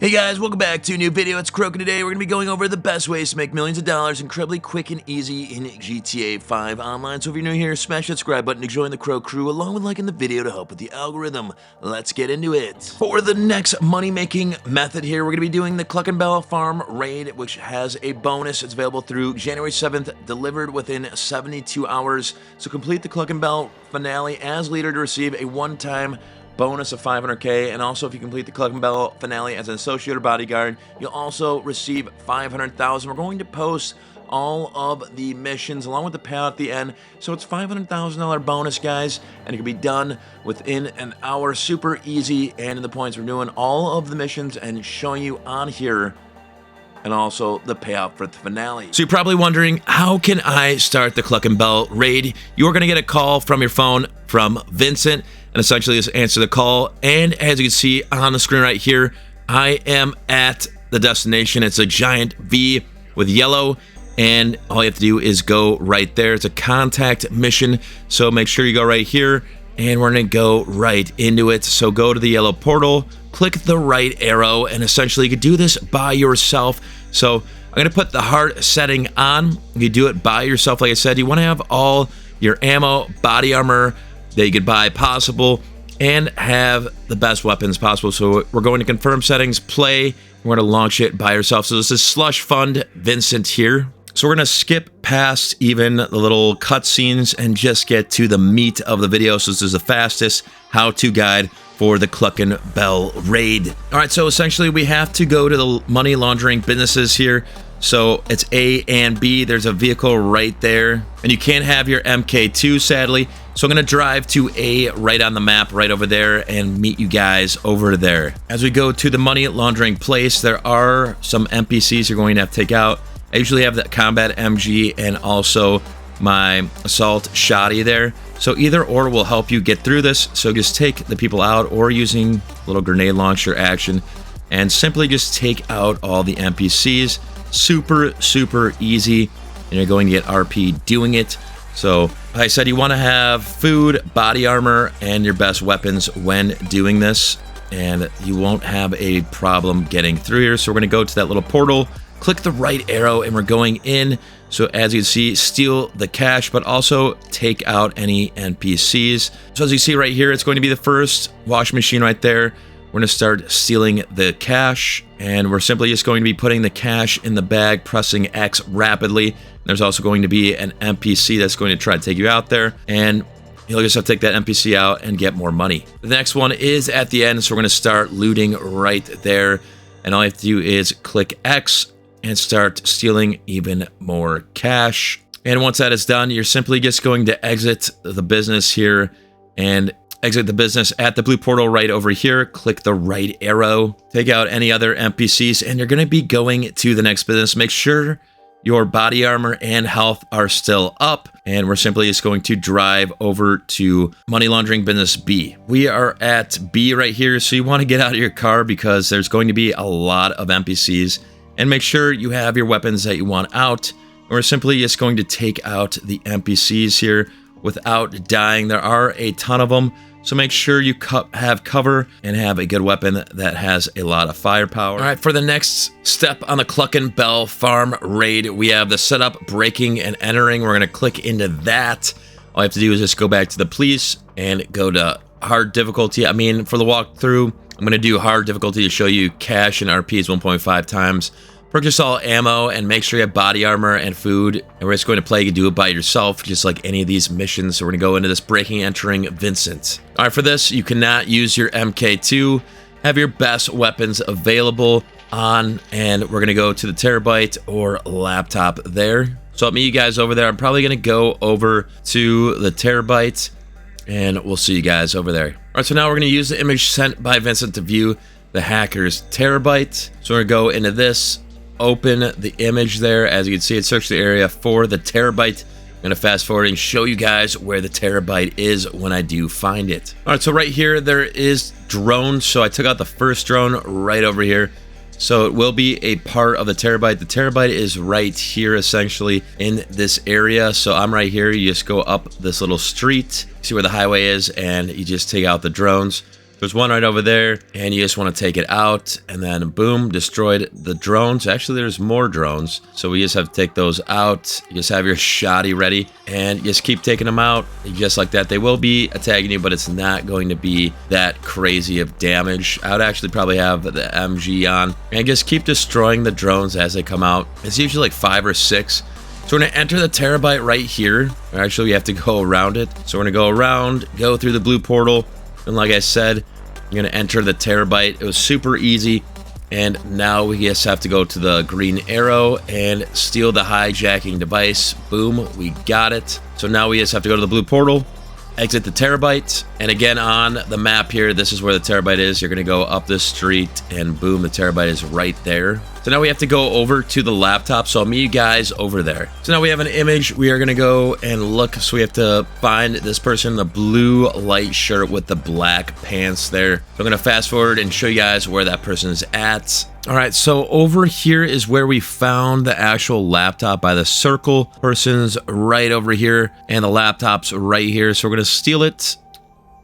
Hey guys, welcome back to a new video. It's Cluckin. Today we're going to be going over the best ways to make millions of dollars incredibly quick and easy in GTA 5 Online. So if you're new here, smash that subscribe button to join the Crow crew along with liking the video to help with the algorithm. Let's get into it. For the next money-making method here, we're going to be doing the Cluckin Farm Raid, which has a bonus. It's available through January 7th, delivered within 72 hours. So complete the Cluckin finale as leader to receive a one-time bonus of 500k, and also if you complete the Cluckin finale as an associate or bodyguard, you'll also receive 500,000. We're going to post all of the missions along with the payout at the end, so it's $500,000 bonus, guys, and it can be done within an hour. Super easy, and in the points we're doing all of the missions and showing you on here, and also the payout for the finale. So you're probably wondering, how can I start the Cluckin raid? You're going to get a call from your phone from Vincent, and essentially just answer the call. And as you can see on the screen right here, I am at the destination. It's a giant V with yellow, and all you have to do is go right there. It's a contact mission, so make sure you go right here, and we're going to go right into it. So go to the yellow portal, click the right arrow, and essentially you can do this by yourself. So I'm going to put the heart setting on. You do it by yourself. Like I said, you want to have all your ammo, body armor that you could buy possible, and have the best weapons possible. So we're going to confirm settings, play. We're going to launch it by yourself. So this is Slush Fund Vincent here. So we're going to skip past even the little cutscenes and just get to the meat of the video. So this is the fastest how-to guide for the Cluckin raid. All right, so essentially we have to go to the money laundering businesses here. So it's A and B. There's a vehicle right there, and you can't have your MK2, sadly. So I'm going to drive to A right on the map right over there and meet you guys over there. As we go to the money laundering place, there are some NPCs you're going to have to take out. I usually have the combat MG and also my assault shoddy there. So either or will help you get through this. So just take the people out, or using a little grenade launcher action, and simply just take out all the NPCs. Super easy, and you're going to get RP doing it. So like I said, you want to have food, body armor, and your best weapons when doing this, and you won't have a problem getting through here. So we're going to go to that little portal, click the right arrow, and we're going in. So as you can see, steal the cash, but also take out any NPCs. So as you see right here, it's going to be the first wash machine right there. We're going to start stealing the cash, and we're simply just going to be putting the cash in the bag, pressing X rapidly. There's also going to be an NPC that's going to try to take you out there, and you'll just have to take that NPC out and get more money. The next one is at the end, so we're going to start looting right there, and all you have to do is click X and start stealing even more cash. And once that is done, you're simply just going to exit the business here and exit the business at the blue portal right over here. Click the right arrow, take out any other NPCs, and you're going to be going to the next business. Make sure your body armor and health are still up, and we're simply just going to drive over to money laundering business B. We are at B right here, so you want to get out of your car because there's going to be a lot of NPCs, and make sure you have your weapons that you want out. And we're simply just going to take out the NPCs here without dying. There are a ton of them, so make sure you have cover and have a good weapon that has a lot of firepower. All right, for the next step on the Cluckin Farm raid, we have the setup, breaking, and entering. We're going to click into that. All you have to do is just go back to the police and go to hard difficulty. I mean, for the walkthrough, I'm going to do hard difficulty to show you cash and RPs 1.5 times. Purchase all ammo and make sure you have body armor and food. And we're just going to play. You can do it by yourself, just like any of these missions. So we're going to go into this breaking, entering Vincent. All right, for this, you cannot use your MK2. Have your best weapons available on, and we're going to go to the terabyte or laptop there. So I'll meet you guys over there. I'm probably going to go over to the terabyte, and we'll see you guys over there. All right, so now we're going to use the image sent by Vincent to view the hacker's terabyte. So we're going to go into this, open the image there. As you can see, it searched the area for the terabyte. I'm going to fast forward and show you guys where the terabyte is when I do find it. All right, so right here, there is drones. So I took out the first drone right over here. So it will be a part of the terabyte. The terabyte is right here, essentially, in this area. So I'm right here. You just go up this little street, see where the highway is, and you just take out the drones. There's one right over there, and you just want to take it out, and then boom, destroyed the drones. Actually, there's more drones, so we just have to take those out. You just have your shoddy ready, and you just keep taking them out, just like that. They will be attacking you, but it's not going to be that crazy of damage. I would actually probably have the MG on, and just keep destroying the drones as they come out. It's usually like 5 or 6. So we're going to enter the terabyte right here. Actually, we have to go around it. So we're going to go around, go through the blue portal. And like I said, you're going to enter the terabyte. It was super easy. And now we just have to go to the green arrow and steal the hijacking device. Boom, we got it. So now we just have to go to the blue portal, exit the terabyte. And again, on the map here, this is where the terabyte is. You're going to go up this street and boom, the terabyte is right there. So now we have to go over to the laptop. So I'll meet you guys over there. So now we have an image. We are going to go and look. So we have to find this person in the blue light shirt with the black pants there. So I'm going to fast forward and show you guys where that person is at. All right, so over here is where we found the actual laptop by the circle. Person's right over here, and the laptop's right here. So we're going to steal it,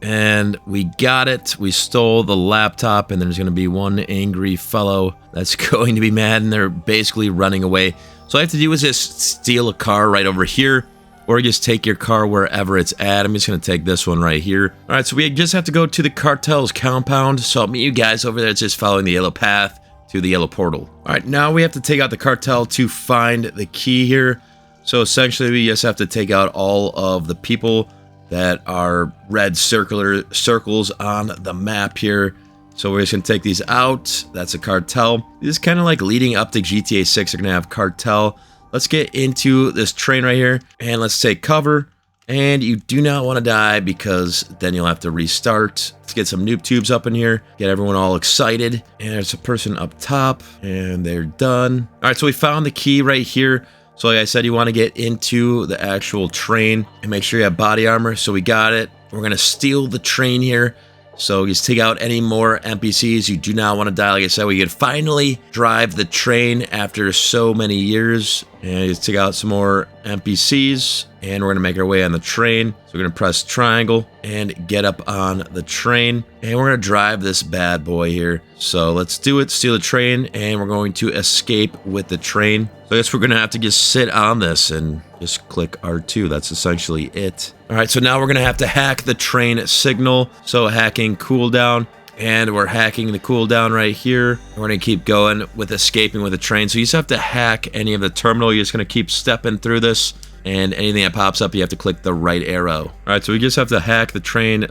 and we got it. We stole the laptop, and there's going to be one angry fellow that's going to be mad, and they're basically running away. So all I have to do is just steal a car right over here, or just take your car wherever it's at. I'm just going to take this one right here. All right, so we just have to go to the cartel's compound. So I'll meet you guys over there. It's just following the yellow path to the yellow portal. All right, now we have to take out the cartel to find the key here. So essentially, we just have to take out all of the people that are red circular circles on the map here. So we're just gonna take these out. That's a cartel. This is kind of like leading up to GTA 6. You're gonna have cartel. Let's get into this train right here, and let's take cover. And you do not want to die, because then you'll have to restart. Let's get some noob tubes up in here, get everyone all excited. And there's a person up top, and they're done. All right, so we found the key right here. So like I said, you want to get into the actual train and make sure you have body armor. So we got it. We're going to steal the train here. So just take out any more NPCs. You do not want to die. Like I said, we could finally drive the train after so many years. And just take out some more NPCs. And we're going to make our way on the train. So we're going to press triangle and get up on the train. And we're going to drive this bad boy here. So let's do it. Steal the train. And we're going to escape with the train. So I guess we're going to have to just sit on this and just click R2. That's essentially it. All right, so now we're going to have to hack the train signal. So hacking cooldown. And we're hacking the cooldown right here. We're going to keep going with escaping with the train. So you just have to hack any of the terminal. You're just going to keep stepping through this. And anything that pops up, you have to click the right arrow. All right, so we just have to hack the train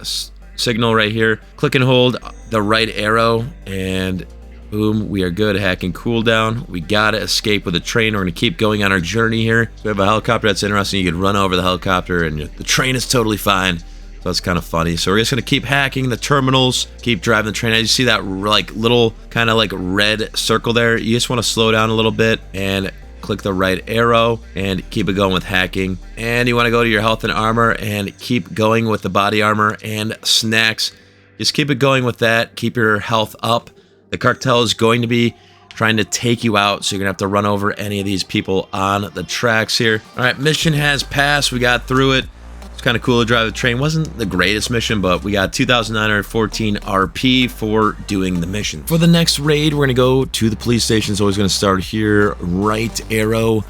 signal right here. Click and hold the right arrow, and boom, we are good. Hacking cooldown. We gotta escape with the train. We're gonna keep going on our journey here. So we have a helicopter that's interesting. You can run over the helicopter, and the train is totally fine. So that's kind of funny. So we're just gonna keep hacking the terminals, keep driving the train. As you see that like little kind of like red circle there, you just want to slow down a little bit and click the right arrow and keep it going with hacking. And you want to go to your health and armor and keep going with the body armor and snacks. Just keep it going with that. Keep your health up. The cartel is going to be trying to take you out, so you're gonna have to run over any of these people on the tracks here. All right, mission has passed. We got through it. It's kind of cool to drive the train. Wasn't the greatest mission, but we got 2,914 RP for doing the mission. For the next raid, we're gonna go to the police station. So always gonna start here, right arrow,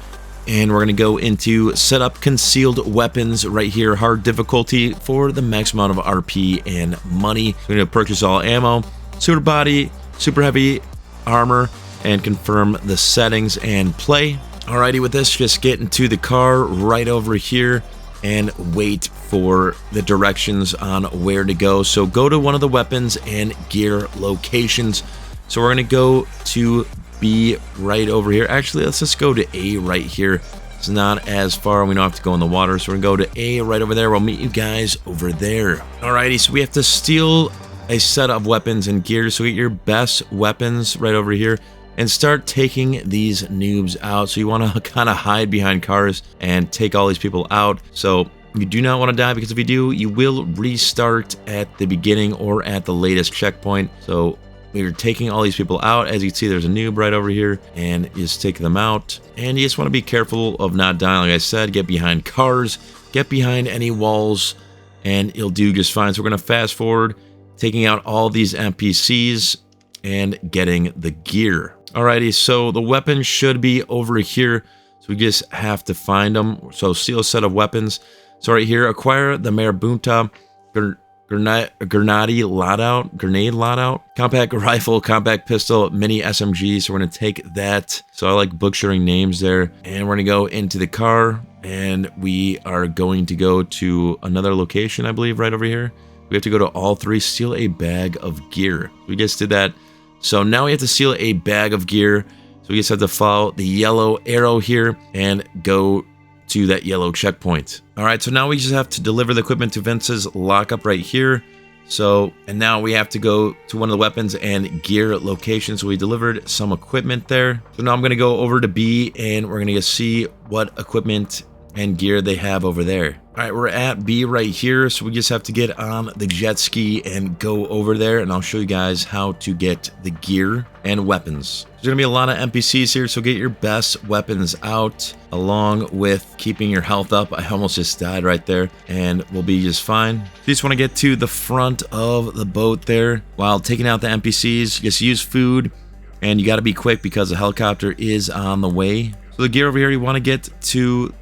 and we're gonna go into set up concealed weapons right here, hard difficulty for the max amount of RP and money. We're gonna purchase all ammo, super body, super heavy armor, and confirm the settings and play. Alrighty, with this, just get into the car right over here and wait for the directions on where to go. So go to one of the weapons and gear locations. So we're gonna go to B right over here. Actually, let's just go to A right here. It's not as far. We don't have to go in the water. So we're gonna go to A right over there. We'll meet you guys over there. Alrighty, so we have to steal a set of weapons and gear. So get your best weapons right over here and start taking these noobs out. So you want to kind of hide behind cars and take all these people out. So you do not want to die, because if you do, you will restart at the beginning or at the latest checkpoint. So we're taking all these people out. As you can see, there's a noob right over here, and you just take them out. And you just want to be careful of not dying. Like I said, get behind cars, get behind any walls, and you'll do just fine. So we're going to fast forward taking out all these NPCs and getting the gear. Alrighty, so the weapons should be over here. So we just have to find them. So steal a set of weapons. So right here, acquire the Marabunta grenade loadout, compact rifle, compact pistol, mini SMG. So we're gonna take that. So I like butchering names there. And we're gonna go into the car and we are going to go to another location, I believe, right over here. We have to go to all three, steal a bag of gear. We just did that. So now we have to steal a bag of gear. So we just have to follow the yellow arrow here and go to that yellow checkpoint. All right, so now we just have to deliver the equipment to Vince's lockup right here. So, and now we have to go to one of the weapons and gear locations. So we delivered some equipment there. So now I'm gonna go over to B and we're gonna see what equipment and gear they have over there. All right, we're at B right here. So we just have to get on the jet ski and go over there, and I'll show you guys how to get the gear and weapons. There's gonna be a lot of NPCs here, so get your best weapons out along with keeping your health up. I almost just died right there, and we'll be just fine. You just wanna get to the front of the boat there while taking out the NPCs. Just use food, and you gotta be quick because the helicopter is on the way. So the gear over here, you want to get to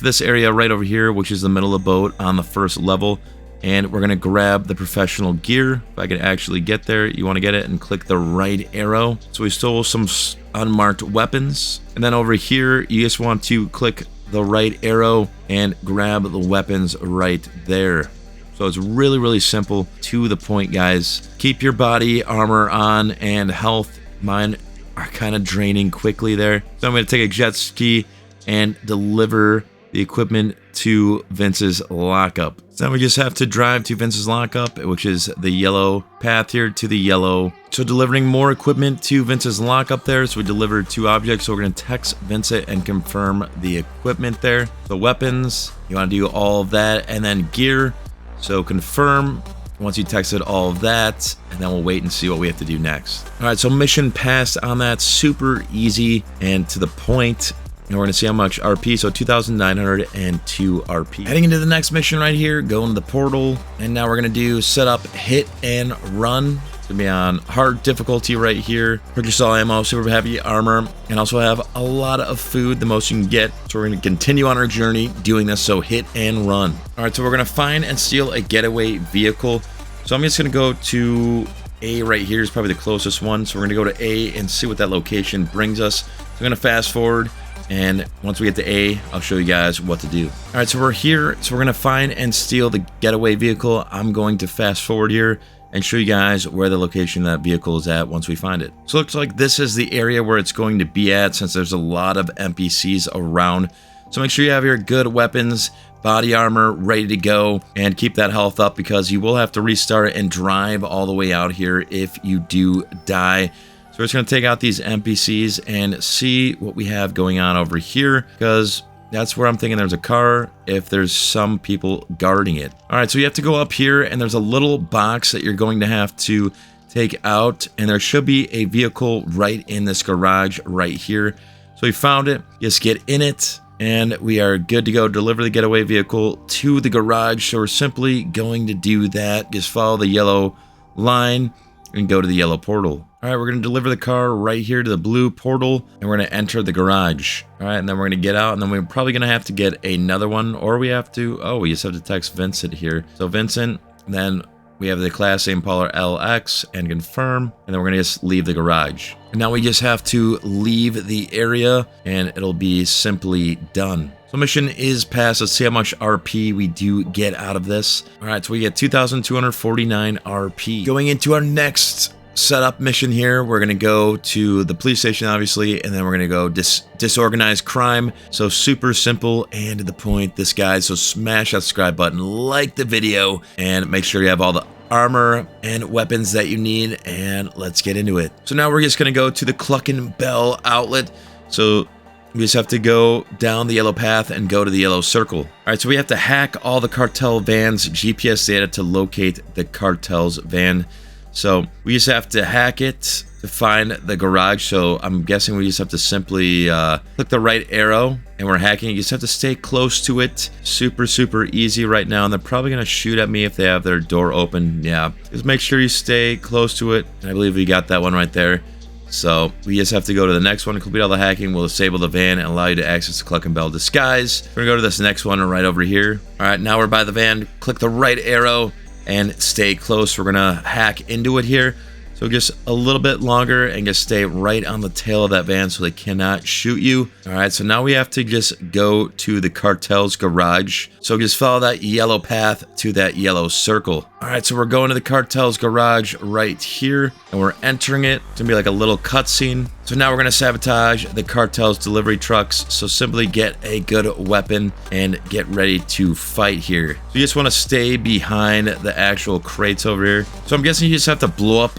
this area right over here, which is the middle of the boat on the first level, and we're gonna grab the professional gear. If I can actually get there, you want to get it and click the right arrow. So we stole some unmarked weapons, and then over here you just want to click the right arrow and grab the weapons right there. So it's really simple, to the point, guys. Keep your body armor on and health. Mine are kind of draining quickly there. So I'm going to take a jet ski and deliver the equipment to Vince's lockup. So now we just have to drive to Vince's lockup, which is the yellow path here to the yellow. So delivering more equipment to Vince's lockup there. So we delivered 2 objects. So we're going to text Vincent and confirm the equipment there. The weapons, you want to do all of that, and then gear. So confirm once you texted all of that, and then we'll wait and see what we have to do next. All right, so mission passed on that. Super easy and to the point. And we're gonna see how much RP, so 2,902 RP. Heading into the next mission right here, going to the portal. And now we're gonna do set up, hit, and run. It's gonna be on hard difficulty right here. Purchase all ammo, super heavy armor, and also have a lot of food, the most you can get. So we're gonna continue on our journey doing this, so hit and run. All right, so we're gonna find and steal a getaway vehicle. So I'm just gonna go to A right here, is probably the closest one. So we're gonna go to A and see what that location brings us. So I'm gonna fast forward, and once we get to A, I'll show you guys what to do. All right, so we're here. So we're gonna find and steal the getaway vehicle. I'm going to fast forward here and show you guys where the location of that vehicle is at once we find it. So it looks like this is the area where it's going to be at, since there's a lot of NPCs around. So make sure you have your good weapons, body armor ready to go, and keep that health up because you will have to restart and drive all the way out here if you do die. So we're just going to take out these NPCs and see what we have going on over here, because that's where I'm thinking there's a car if there's some people guarding it. All right, so you have to go up here, and there's a little box that you're going to have to take out, and there should be a vehicle right in this garage right here. So we found it. Just get in it, and we are good to go. Deliver the getaway vehicle to the garage. So we're simply going to do that. Just follow the yellow line and go to the yellow portal. All right, we're going to deliver the car right here to the blue portal, and we're going to enter the garage. All right, and then we're going to get out, and then we're probably going to have to get another one, or we have to, we just have to text Vincent here. So Vincent, then we have the Class A Impala LX and confirm, and then we're going to just leave the garage. And now we just have to leave the area, and it'll be simply done. So mission is passed. Let's see how much RP we do get out of this. All right, so we get 2,249 RP. Going into our next setup mission here, we're going to go to the police station, obviously, and then we're going to go disorganized crime. So super simple and to the point, this guy. So smash that subscribe button, like the video, and make sure you have all the armor and weapons that you need, and let's get into it. So now we're just going to go to the Cluckin Bell outlet. So we just have to go down the yellow path and go to the yellow circle. All right, so we have to hack all the cartel vans' GPS data to locate the cartel's van. So we just have to hack it to find the garage. So I'm guessing we just have to simply click the right arrow and we're hacking. You just have to stay close to it. Super easy right now. And they're probably going to shoot at me if they have their door open. Yeah, just make sure you stay close to it. And I believe we got that one right there. So we just have to go to the next one, complete all the hacking. We'll disable the van and allow you to access the Cluckin Bell disguise. We're gonna go to this next one right over here. All right, now we're by the van. Click the right arrow and stay close. We're gonna hack into it here. So just a little bit longer and just stay right on the tail of that van so they cannot shoot you. All right, so now we have to just go to the cartel's garage. So just follow that yellow path to that yellow circle. All right, so we're going to the cartel's garage right here and we're entering it. It's gonna be like a little cutscene. So now we're gonna sabotage the cartel's delivery trucks. So simply get a good weapon and get ready to fight here. So you just wanna stay behind the actual crates over here. So I'm guessing you just have to blow up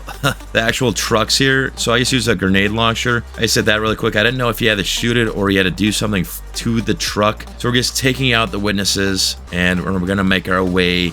the actual trucks here. So I just use a grenade launcher. I said that really quick. I didn't know if you had to shoot it or you had to do something to the truck. So we're just taking out the witnesses and we're gonna make our way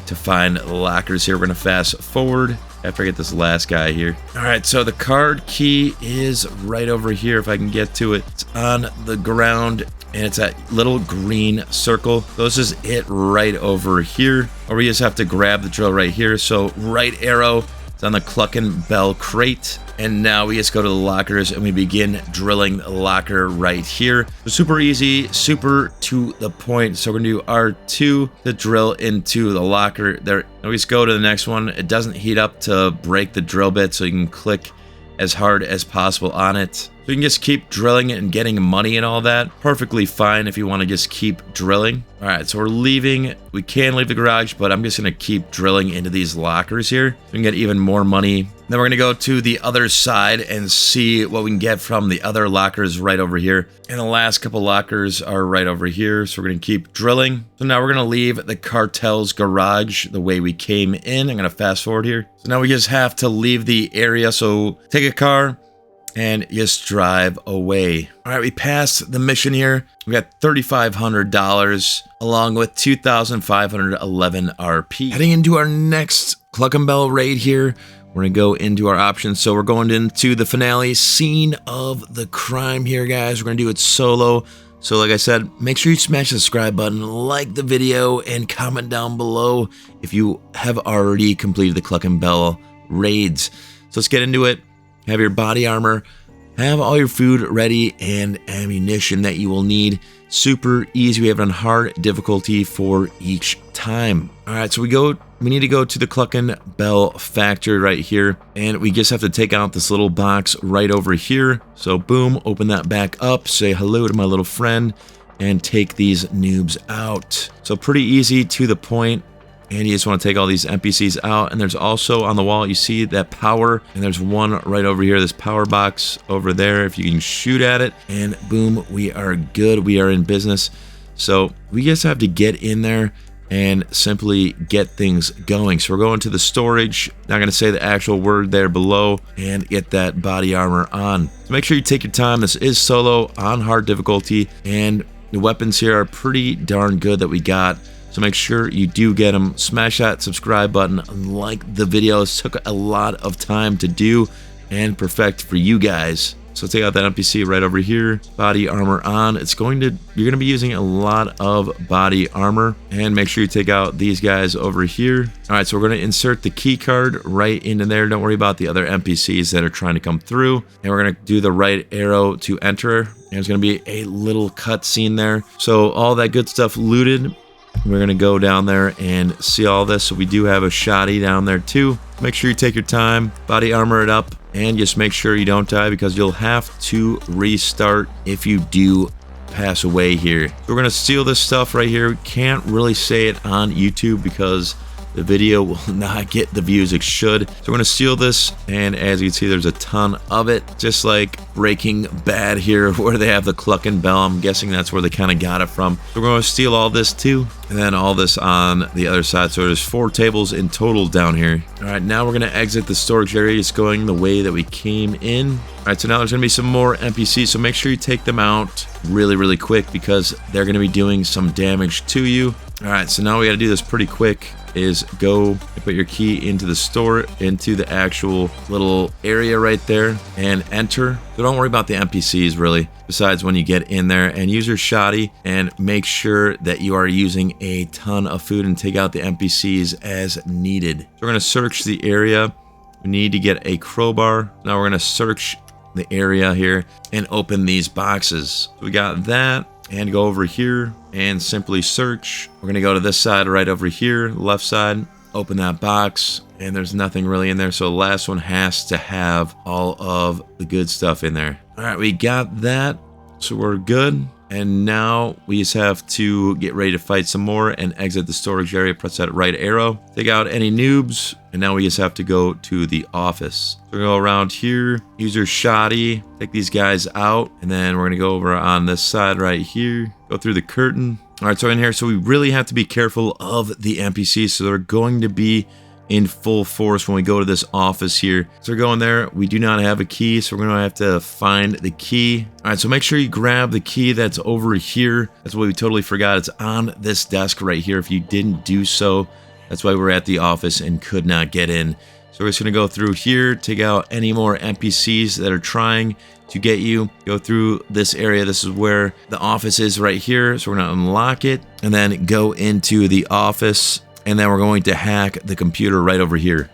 to find lockers here. We're gonna fast forward after I get this last guy here. All right, so the card key is right over here. If I can get to it, it's on the ground and it's that little green circle. So this is it right over here. Or we just have to grab the drill right here. So right arrow, it's on the Cluckin Bell crate. And now we just go to the lockers and we begin drilling the locker right here. So super easy, super to the point. So we're gonna do R2 to drill into the locker there. And we just go to the next one. It doesn't heat up to break the drill bit, so you can click as hard as possible on it. So you can just keep drilling it and getting money and all that. Perfectly fine if you want to just keep drilling. All right, so we're leaving. We can leave the garage, but I'm just going to keep drilling into these lockers here. We can get even more money. Then we're going to go to the other side and see what we can get from the other lockers right over here. And the last couple lockers are right over here, so we're going to keep drilling. So now we're going to leave the cartel's garage the way we came in. I'm going to fast forward here. So now we just have to leave the area. So take a car and just drive away. All right, we passed the mission here. We got $3,500 along with 2,511 RP. Heading into our next Cluckin Bell raid here. We're gonna go into our options. So we're going into the finale scene of the crime here, guys. We're gonna do it solo. So like I said, make sure you smash the subscribe button, like the video, and comment down below if you have already completed the Cluckin Bell raids. So let's get into it. Have your body armor, have all your food ready, and ammunition that you will need. Super easy. We have it on hard difficulty for each time. All right, so we need to go to the Cluckin Bell factory right here, and we just have to take out this little box right over here. So boom, open that back up, say hello to my little friend, and take these noobs out. So pretty easy, to the point. And you just want to take all these NPCs out. And there's also on the wall, you see that power. And there's one right over here, this power box over there. If you can shoot at it, and boom, we are good. We are in business. So we just have to get in there and simply get things going. So we're going to the storage. Not going to say the actual word there below, and get that body armor on. So make sure you take your time. This is solo on hard difficulty, and the weapons here are pretty darn good that we got. So make sure you do get them. Smash that subscribe button and like the video. This took a lot of time to do and perfect for you guys. So take out that NPC right over here. Body armor on. You're gonna be using a lot of body armor. And make sure you take out these guys over here. All right, so we're gonna insert the key card right into there. Don't worry about the other NPCs that are trying to come through. And we're gonna do the right arrow to enter. And there's gonna be a little cut scene there. So all that good stuff looted. We're gonna go down there and see all this. So we do have a shoddy down there too. Make sure you take your time, body armor it up, and just make sure you don't die, because you'll have to restart if you do pass away here. We're gonna steal this stuff right here. Can't really say it on YouTube because the video will not get the views it should. So we're gonna steal this, and as you can see, there's a ton of it, just like Breaking Bad here, where they have the Cluckin Bell. I'm guessing that's where they kind of got it from. So we're gonna steal all this too, and then all this on the other side. So there's 4 tables in total down here. All right, now we're gonna exit the storage area, just going the way that we came in. All right, so now there's gonna be some more NPCs, so make sure you take them out really quick, because they're gonna be doing some damage to you. All right, so now we got to do this pretty quick. is go and put your key into the store, into the actual little area right there, and enter. So don't worry about the NPCs really, besides when you get in there, and use your shoddy and make sure that you are using a ton of food and take out the NPCs as needed. So we're gonna search the area. We need to get a crowbar. Now we're gonna search the area here and open these boxes. So we got that, and go over here and simply search. We're gonna go to this side right over here, left side, open that box, and there's nothing really in there. So the last one has to have all of the good stuff in there. All right, we got that, so we're good. And now we just have to get ready to fight some more and exit the storage area. Press that right arrow, take out any noobs, and now we just have to go to the office. So we're gonna go around here, use your shoddy, take these guys out, and then we're gonna go over on this side right here, go through the curtain. All right, so in here, so we really have to be careful of the NPCs. So they're going to be in full force when we go to this office here. So we're going there. We do not have a key, so we're gonna have to find the key. All right, so make sure you grab the key that's over here. That's what we totally forgot. It's on this desk right here. If you didn't do so, that's why we're at the office and could not get in. So we're just gonna go through here, take out any more NPCs that are trying to get you. Go through this area. This is where the office is right here. So we're gonna unlock it and then go into the office. And then we're going to hack the computer right over here.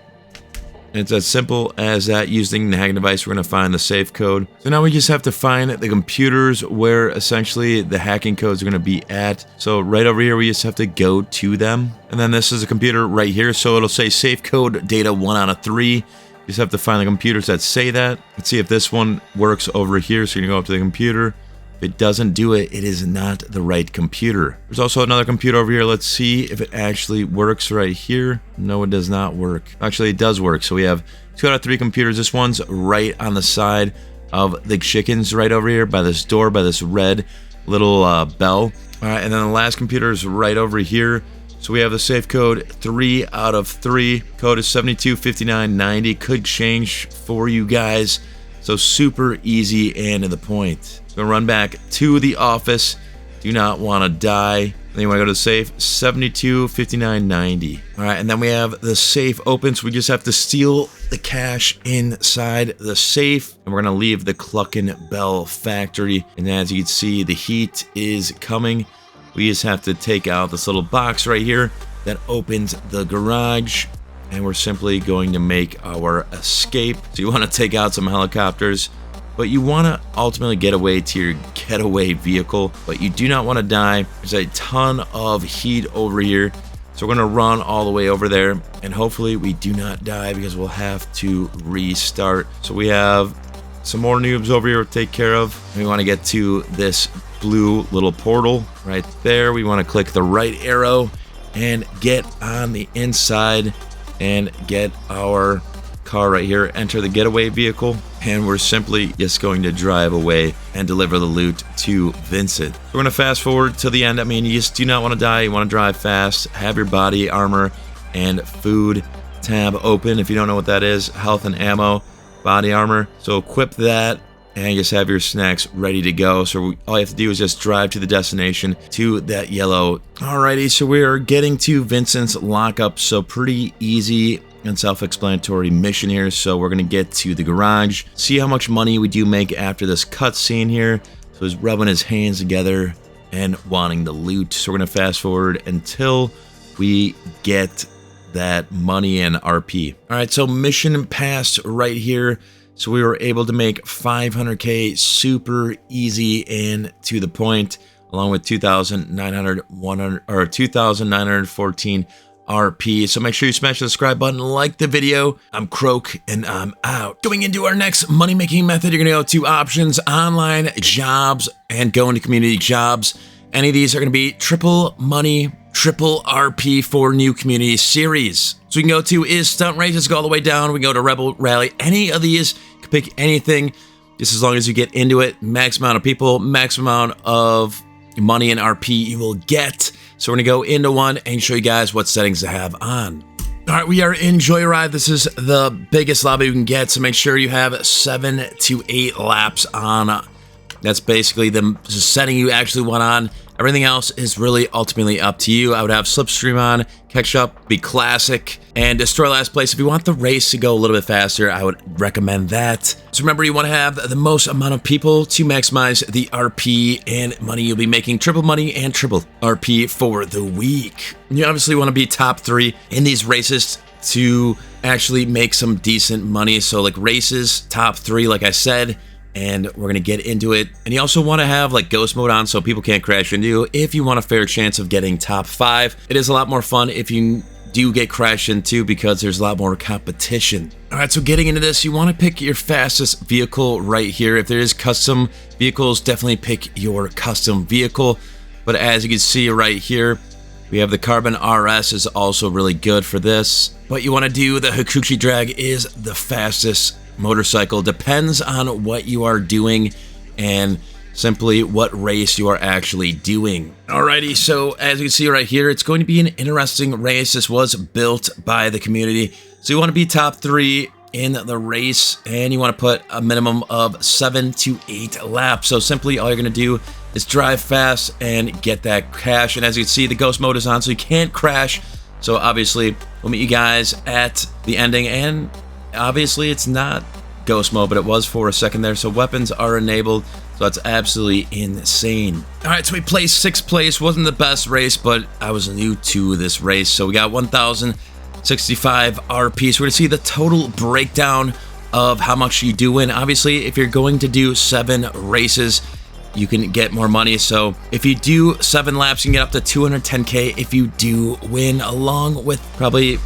And it's as simple as that. Using the hacking device, we're going to find the safe code. So now we just have to find the computers where essentially the hacking codes are going to be at. So right over here, we just have to go to them. And then this is a computer right here. So it'll say safe code data 1 out of 3. You just have to find the computers that say that. Let's see if this one works over here. So you're going to go up to the computer. If it doesn't do it, it is not the right computer. There's also another computer over here. Let's see if it actually works right here. No, it does not work. Actually, it does work. So we have 2 out of 3 computers. This one's right on the side of the chickens right over here by this door, by this red little bell. All right, and then the last computer is right over here. So we have the safe code 3 out of 3. Code is 725990. Could change for you guys. So super easy and to the point. So we're gonna run back to the office. Do not want to die. Then you want to go to the safe, 725990. All right, and then we have the safe open. So we just have to steal the cash inside the safe. And we're gonna leave the Cluckin Bell factory. And as you can see, the heat is coming. We just have to take out this little box right here that opens the garage. And we're simply going to make our escape. So you want to take out some helicopters, but you want to ultimately get away to your getaway vehicle, but you do not want to die. There's a ton of heat over here. So we're going to run all the way over there, and hopefully we do not die because we'll have to restart. So we have some more noobs over here to take care of. We want to get to this blue little portal right there. We want to click the right arrow and get on the inside and get our car right here, enter the getaway vehicle, and we're simply just going to drive away and deliver the loot to Vincent. We're going to fast forward to the end. I mean, you just do not want to die. You want to drive fast, have your body armor and food tab open. If you don't know what that is, health and ammo, body armor. So equip that and just have your snacks ready to go. So all you have to do is just drive to the destination, to that yellow. Alrighty, so we are getting to Vincent's lockup. So pretty easy and self-explanatory mission here. So we're gonna get to the garage, see how much money we do make after this cutscene here. So he's rubbing his hands together and wanting the loot. So we're gonna fast forward until we get that money and RP. All right, so mission passed right here. So we were able to make 500K super easy and to the point, along with 2,914 RP. So make sure you smash the subscribe button, like the video. I'm Croak and I'm out. Going into our next money-making method, you're gonna go to options, online, jobs, and go into community jobs. Any of these are gonna be triple money, triple RP for new community series. So we can go to is stunt races, go all the way down. We can go to rebel rally. Any of these, you can pick anything, just as long as you get into it. Max amount of people, max amount of money and RP you will get. So we're gonna go into one and show you guys what settings to have on. All right, we are in Joyride. This is the biggest lobby you can get, so make sure you have 7 to 8 laps on That's basically the setting you actually want on. Everything else is really ultimately up to you. I would have Slipstream on, Catch Up, be classic, and Destroy Last Place. If you want the race to go a little bit faster, I would recommend that. So remember, you want to have the most amount of people to maximize the RP and money. You'll be making triple money and triple RP for the week. You obviously want to be top 3 in these races to actually make some decent money. So like races, top 3, like I said, and we're gonna get into it. And you also want to have like ghost mode on so people can't crash into you if you want a fair chance of getting top 5. It is a lot more fun if you do get crashed into because there's a lot more competition. All right, so getting into this, you want to pick your fastest vehicle right here. If there is custom vehicles, definitely pick your custom vehicle. But as you can see right here, we have the Carbon RS is also really good for this. But you want to do the Hikuchi Drag is the fastest motorcycle. Depends on what you are doing and simply what race you are actually doing. Alrighty, so as you can see right here, it's going to be an interesting race. This was built by the community. So you want to be top 3 in the race, and you want to put a minimum of 7 to 8 laps. So simply all you're going to do is drive fast and get that cash. And as you can see, the ghost mode is on, so you can't crash. So obviously, we'll meet you guys at the ending, and obviously it's not ghost mode, but it was for a second there. So weapons are enabled, so that's absolutely insane. All right, so we placed 6th place. Wasn't the best race, but I was new to this race. So we got 1,065 RP. So we're gonna see the total breakdown of how much you do win. Obviously, if you're going to do 7 races, you can get more money. So if you do 7 laps, you can get up to 210K if you do win, along with probably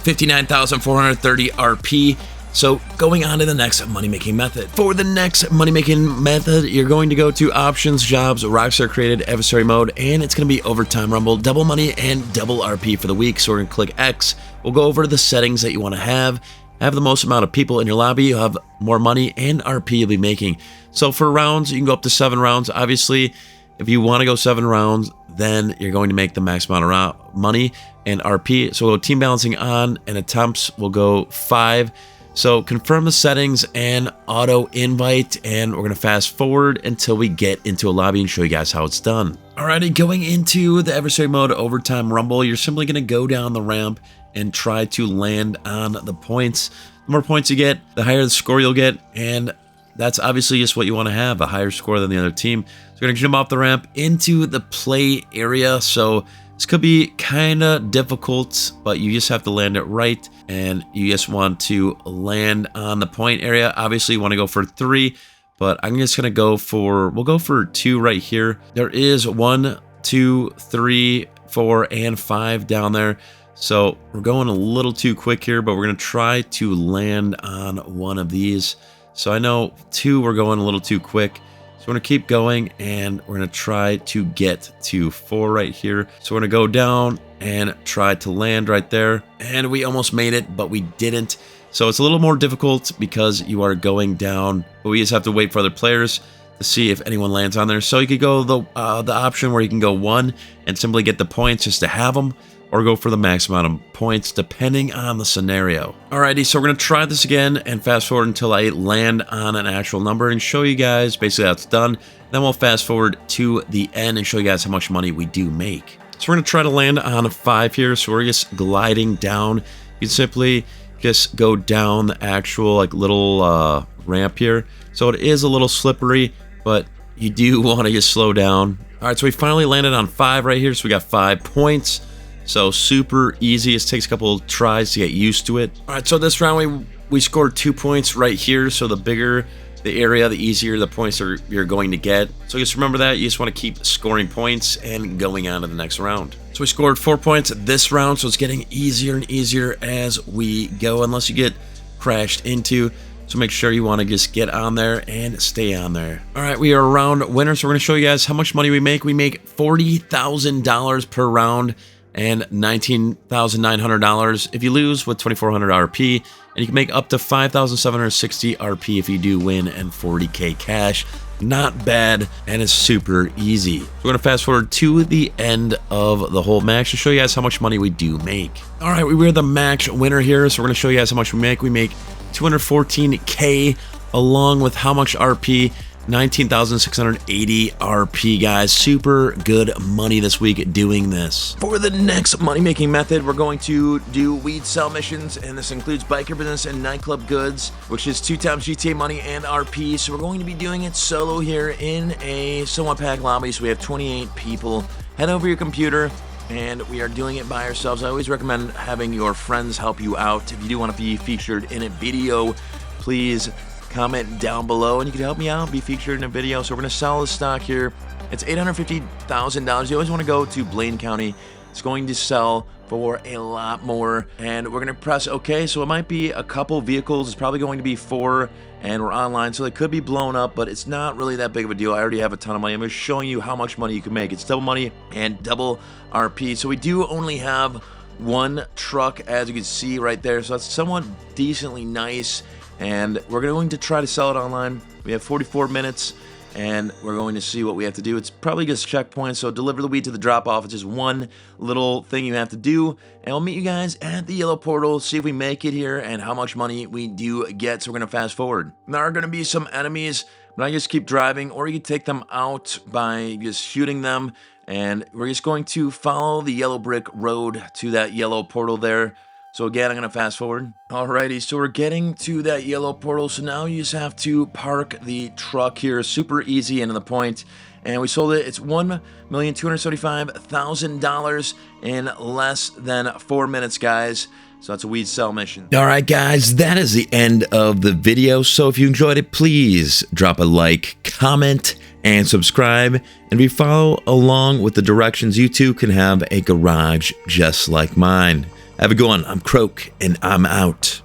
59,430 RP. So going on to the next money-making method. For the next money-making method, you're going to go to options, jobs, Rockstar created adversary mode, and it's going to be overtime rumble, double money and double RP for the week. So we're going to click X. We'll go over the settings that you want to have the most amount of people in your lobby, you'll have more money and RP you'll be making. So for rounds, you can go up to 7 rounds. Obviously, if you want to go 7 rounds, then you're going to make the max amount of money and RP. So we'll go team balancing on, and attempts will go 5. So confirm the settings and auto invite, and we're going to fast forward until we get into a lobby and show you guys how it's done. Alrighty, going into the adversary mode overtime rumble, you're simply going to go down the ramp and try to land on the points. The more points you get, the higher the score you'll get, and that's obviously just what you want to have, a higher score than the other team. So we're going to jump off the ramp into the play area. So this could be kind of difficult, but you just have to land it right, and you just want to land on the point area. Obviously, you want to go for 3, but I'm just going to go for, we'll go for 2 right here. There is 1, 2, 3, 4, and 5 down there. So we're going a little too quick here, but we're going to try to land on one of these. So I know 2, we're going a little too quick. So we're going to keep going, and we're going to try to get to 4 right here. So we're going to go down and try to land right there. And we almost made it, but we didn't. So it's a little more difficult because you are going down, but we just have to wait for other players to see if anyone lands on there. So you could go the option where you can go 1 and simply get the points just to have them, or go for the max amount of points depending on the scenario. Alrighty, so we're gonna try this again and fast forward until I land on an actual number and show you guys basically how it's done. Then we'll fast forward to the end and show you guys how much money we do make. So we're gonna try to land on a 5 here. So we're just gliding down. You can simply just go down the actual like little ramp here. So it is a little slippery, but you do want to just slow down. All right, so we finally landed on 5 right here. So we got 5 points. So super easy. It takes a couple of tries to get used to it. All right, so this round we scored 2 points right here. So the bigger the area, the easier the points you're going to get. So just remember that. You just want to keep scoring points and going on to the next round. So we scored 4 points this round, so it's getting easier and easier as we go, unless you get crashed into. So make sure you want to just get on there and stay on there. All right, we are a round winner, so we're going to show you guys how much money we make. We make $40,000 per round and $19,900 if you lose with 2,400 RP, and you can make up to 5,760 RP if you do win, and 40K cash. Not bad, and it's super easy. We're going to fast forward to the end of the whole match to show you guys how much money we do make. All right, we were the match winner here, so we're going to show you guys how much we make. We make 214K along with how much RP 19,680 RP, guys. Super good money this week doing this. For the next money-making method, we're going to do weed sell missions, and this includes biker business and nightclub goods, which is 2 times GTA money and RP. So we're going to be doing it solo here in a somewhat packed lobby. So we have 28 people. Head over your computer, and we are doing it by ourselves. I always recommend having your friends help you out. If you do want to be featured in a video, please comment down below and you can help me out, be featured in a video. So we're going to sell the stock here. It's $850,000. You always want to go to Blaine County. It's going to sell for a lot more, and we're going to press OK. So it might be a couple vehicles. It's probably going to be 4, and we're online, so it could be blown up, but it's not really that big of a deal. I already have a ton of money. I'm just showing you how much money you can make. It's double money and double RP. So we do only have 1 truck, as you can see right there, so that's somewhat decently nice. And we're going to try to sell it online. We have 44 minutes, and we're going to see what we have to do. It's probably just checkpoints, so deliver the weed to the drop-off. It's just one little thing you have to do. And we'll meet you guys at the yellow portal, see if we make it here and how much money we do get. So we're going to fast forward. There are going to be some enemies, but I just keep driving, or you can take them out by just shooting them. And we're just going to follow the yellow brick road to that yellow portal there. So again, I'm going to fast forward. Alrighty, so we're getting to that yellow portal. So now you just have to park the truck here. Super easy and to the point. And we sold it. It's $1,275,000 in less than 4 minutes, guys. So that's a weed sell mission. All right, guys, that is the end of the video. So if you enjoyed it, please drop a like, comment, and subscribe. And if you follow along with the directions, you too can have a garage just like mine. Have a good one. I'm Croak, and I'm out.